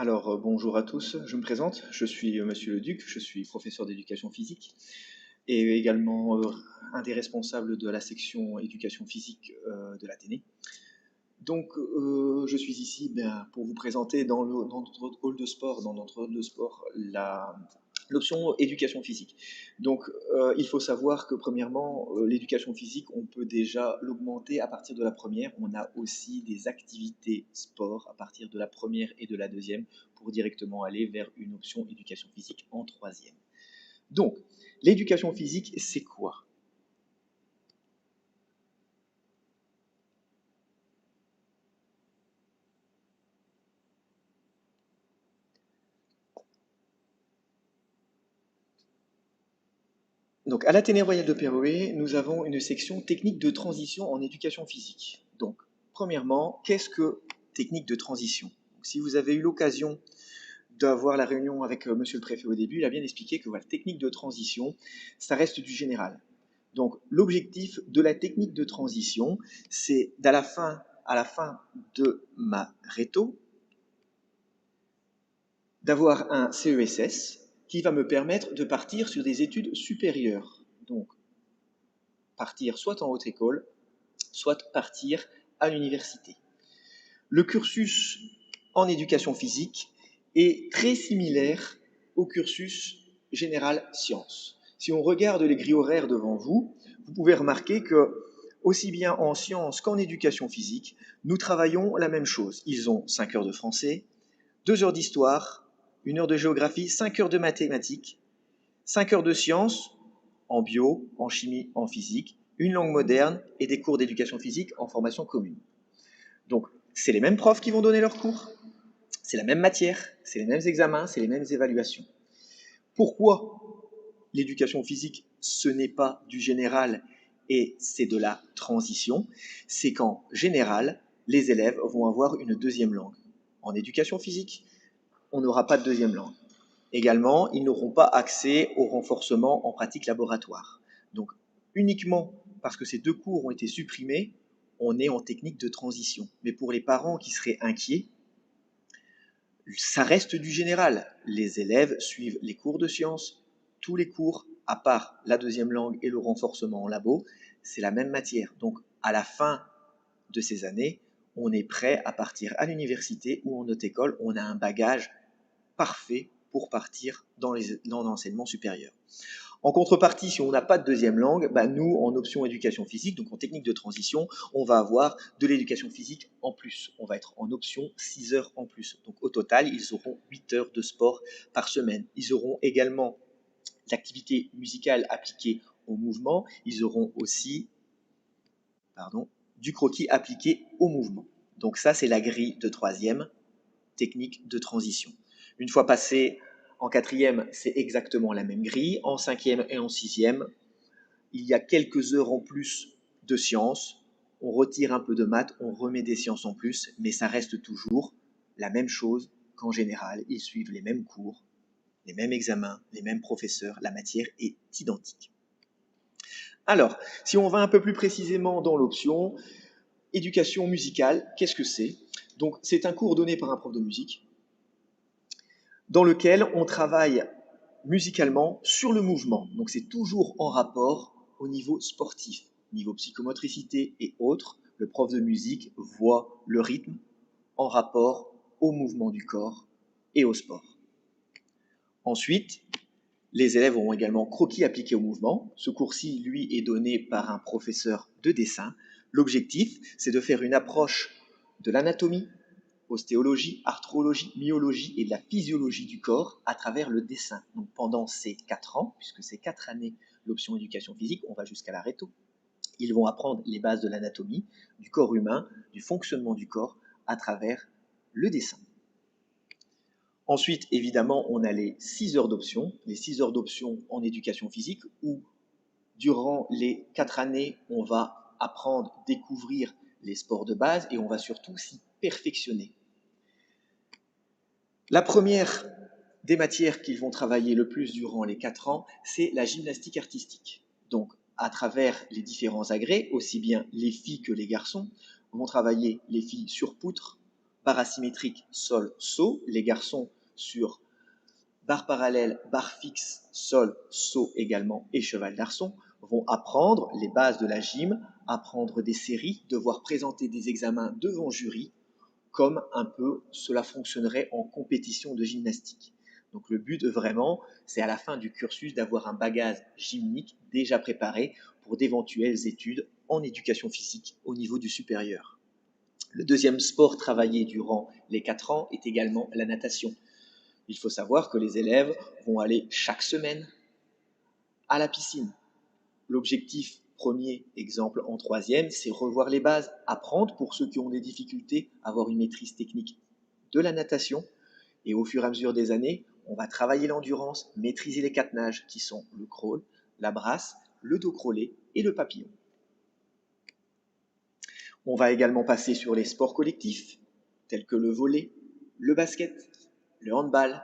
Bonjour à tous, je me présente, je suis Monsieur Leduc, je suis professeur d'éducation physique et également un des responsables de la section éducation physique de l'Athénée. Je suis ici pour vous présenter dans notre hall de sport, l'option éducation physique. Il faut savoir que premièrement, l'éducation physique, on peut déjà l'augmenter à partir de la première. On a aussi des activités sport à partir de la première et de la deuxième pour directement aller vers une option éducation physique en troisième. Donc, l'éducation physique, c'est quoi? Donc, à l'Athénée Royal de Péroé, nous avons une section technique de transition en éducation physique. Donc, premièrement, qu'est-ce que technique de transition? Donc, si vous avez eu l'occasion d'avoir la réunion avec monsieur le préfet au début, il a bien expliqué que voilà, technique de transition, ça reste du général. Donc, l'objectif de la technique de transition, c'est à la fin de ma réto, d'avoir un CESS qui va me permettre de partir sur des études supérieures. Donc, partir soit en haute école, soit partir à l'université. Le cursus en éducation physique est très similaire au cursus général sciences. Si on regarde les grilles horaires devant vous, vous pouvez remarquer que, aussi bien en sciences qu'en éducation physique, nous travaillons la même chose. Ils ont 5 heures de français, 2 heures d'histoire, 1 heure de géographie, 5 heures de mathématiques, 5 heures de sciences, en bio, en chimie, en physique, une langue moderne et des cours d'éducation physique en formation commune. Donc, c'est les mêmes profs qui vont donner leurs cours, c'est la même matière, c'est les mêmes examens, c'est les mêmes évaluations. Pourquoi l'éducation physique, ce n'est pas du général et c'est de la transition? C'est qu'en général, les élèves vont avoir une deuxième langue. En éducation physique, on n'aura pas de deuxième langue. Également, ils n'auront pas accès au renforcement en pratique laboratoire. Donc, uniquement parce que ces 2 cours ont été supprimés, on est en technique de transition. Mais pour les parents qui seraient inquiets, ça reste du général. Les élèves suivent les cours de sciences, tous les cours, à part la deuxième langue et le renforcement en labo, c'est la même matière. Donc, à la fin de ces années, on est prêt à partir à l'université ou en haute école, on a un bagage parfait pour partir dans l'enseignement supérieur. En contrepartie, si on n'a pas de deuxième langue, nous, en option éducation physique, donc en technique de transition, on va avoir de l'éducation physique en plus. On va être en option 6 heures en plus. Donc au total, ils auront 8 heures de sport par semaine. Ils auront également l'activité musicale appliquée au mouvement. Ils auront aussi du croquis appliqué au mouvement. Donc ça, c'est la grille de troisième, technique de transition. Une fois passé en quatrième, c'est exactement la même grille. En cinquième et en sixième, il y a quelques heures en plus de sciences. On retire un peu de maths, on remet des sciences en plus, mais ça reste toujours la même chose qu'en général. Ils suivent les mêmes cours, les mêmes examens, les mêmes professeurs. La matière est identique. Alors, si on va un peu plus précisément dans l'option éducation musicale, qu'est-ce que c'est? Donc, c'est un cours donné par un prof de musique dans lequel on travaille musicalement sur le mouvement. Donc c'est toujours en rapport au niveau sportif, niveau psychomotricité et autres. Le prof de musique voit le rythme en rapport au mouvement du corps et au sport. Ensuite, les élèves auront également croquis appliqués au mouvement. Ce cours-ci, lui, est donné par un professeur de dessin. L'objectif, c'est de faire une approche de l'anatomie, ostéologie, arthrologie, myologie et de la physiologie du corps à travers le dessin. Donc pendant ces 4 ans, puisque c'est 4 années l'option éducation physique, on va jusqu'à la réto, ils vont apprendre les bases de l'anatomie, du corps humain, du fonctionnement du corps à travers le dessin. Ensuite, évidemment, on a les 6 heures d'option, les 6 heures d'option en éducation physique, où durant les 4 années, on va apprendre, découvrir les sports de base et on va surtout s'y perfectionner. La première des matières qu'ils vont travailler le plus durant les 4 ans, c'est la gymnastique artistique. Donc, à travers les différents agrès, aussi bien les filles que les garçons vont travailler les filles sur poutre, barre asymétrique, sol, saut. Les garçons sur barre parallèle, barre fixe, sol, saut également et cheval d'arçon vont apprendre les bases de la gym, apprendre des séries, devoir présenter des examens devant jury, comme un peu cela fonctionnerait en compétition de gymnastique. Donc le but vraiment, c'est à la fin du cursus d'avoir un bagage gymnique déjà préparé pour d'éventuelles études en éducation physique au niveau du supérieur. Le deuxième sport travaillé durant les 4 ans est également la natation. Il faut savoir que les élèves vont aller chaque semaine à la piscine. L'objectif premier, exemple en troisième, c'est revoir les bases, apprendre pour ceux qui ont des difficultés, avoir une maîtrise technique de la natation. Et au fur et à mesure des années, on va travailler l'endurance, maîtriser les 4 nages qui sont le crawl, la brasse, le dos crawlé et le papillon. On va également passer sur les sports collectifs, tels que le volley, le basket, le handball,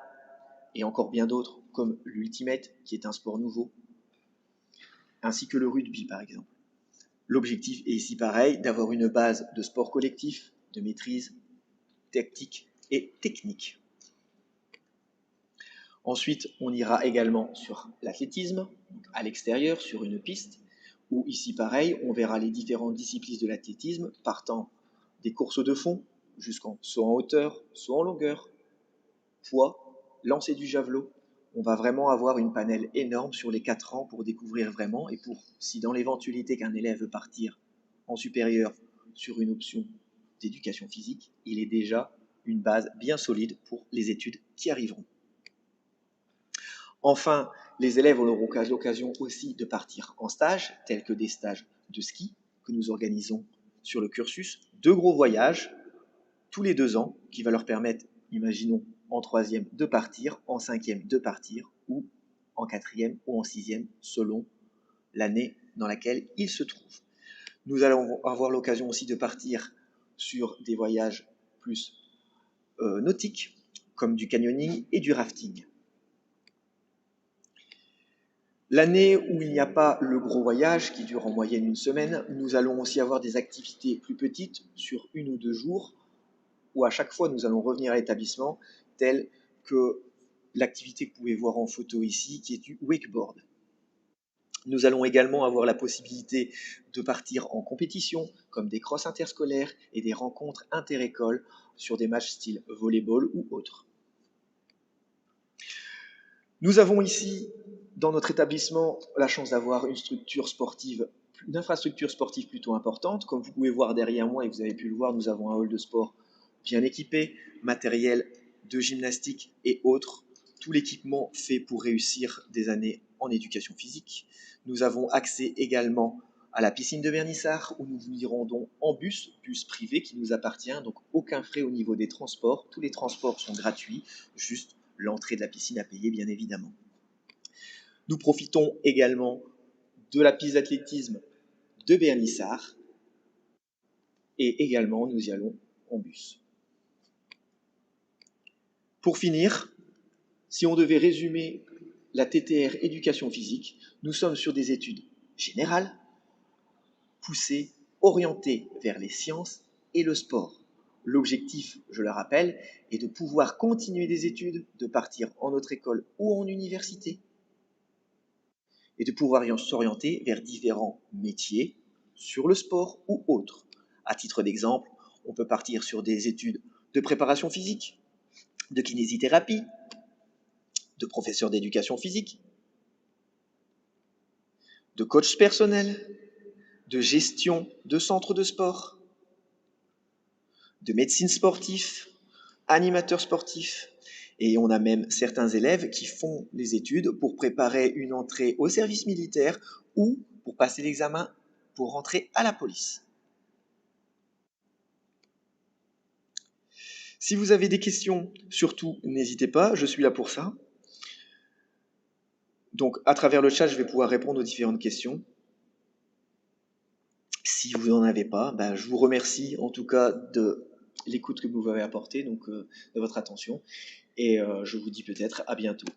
et encore bien d'autres, comme l'ultimate, qui est un sport nouveau, ainsi que le rugby, par exemple. L'objectif est ici pareil, d'avoir une base de sport collectif, de maîtrise tactique et technique. Ensuite, on ira également sur l'athlétisme, à l'extérieur, sur une piste, où ici pareil, on verra les différentes disciplines de l'athlétisme, partant des courses de fond, jusqu'en saut en hauteur, saut en longueur, poids, lancer du javelot. On va vraiment avoir une panel énorme sur les 4 ans pour découvrir vraiment, et pour, si dans l'éventualité qu'un élève veut partir en supérieur sur une option d'éducation physique, il est déjà une base bien solide pour les études qui arriveront. Enfin, les élèves auront l'occasion aussi de partir en stage, tels que des stages de ski que nous organisons sur le cursus, 2 gros voyages tous les 2 ans qui va leur permettre, imaginons, en troisième de partir, en cinquième de partir, ou en quatrième ou en sixième, selon l'année dans laquelle ils se trouvent. Nous allons avoir l'occasion aussi de partir sur des voyages plus nautiques, comme du canyoning et du rafting. L'année où il n'y a pas le gros voyage, qui dure en moyenne une semaine, nous allons aussi avoir des activités plus petites sur 1 ou 2 jours, où à chaque fois nous allons revenir à l'établissement, telle que l'activité que vous pouvez voir en photo ici, qui est du wakeboard. Nous allons également avoir la possibilité de partir en compétition, comme des crosses interscolaires et des rencontres inter-écoles sur des matchs style volleyball ou autres. Nous avons ici, dans notre établissement, la chance d'avoir une infrastructure sportive plutôt importante. Comme vous pouvez voir derrière moi, et vous avez pu le voir, nous avons un hall de sport bien équipé, matériel de gymnastique et autres, tout l'équipement fait pour réussir des années en éducation physique. Nous avons accès également à la piscine de Vernissart, où nous y rendons en bus privé qui nous appartient, donc aucun frais au niveau des transports. Tous les transports sont gratuits, juste l'entrée de la piscine à payer, bien évidemment. Nous profitons également de la piste d'athlétisme de Vernissart, et également nous y allons en bus. Pour finir, si on devait résumer la TTR éducation physique, nous sommes sur des études générales, poussées, orientées vers les sciences et le sport. L'objectif, je le rappelle, est de pouvoir continuer des études, de partir en autre école ou en université, et de pouvoir s'orienter vers différents métiers sur le sport ou autres. À titre d'exemple, on peut partir sur des études de préparation physique, de kinésithérapie, de professeur d'éducation physique, de coach personnel, de gestion de centres de sport, de médecine sportif, animateur sportif, et on a même certains élèves qui font les études pour préparer une entrée au service militaire ou pour passer l'examen pour rentrer à la police. Si vous avez des questions, surtout n'hésitez pas, je suis là pour ça. Donc à travers le chat, je vais pouvoir répondre aux différentes questions. Si vous n'en avez pas, je vous remercie en tout cas de l'écoute que vous m'avez apportée, donc de votre attention, et je vous dis peut-être à bientôt.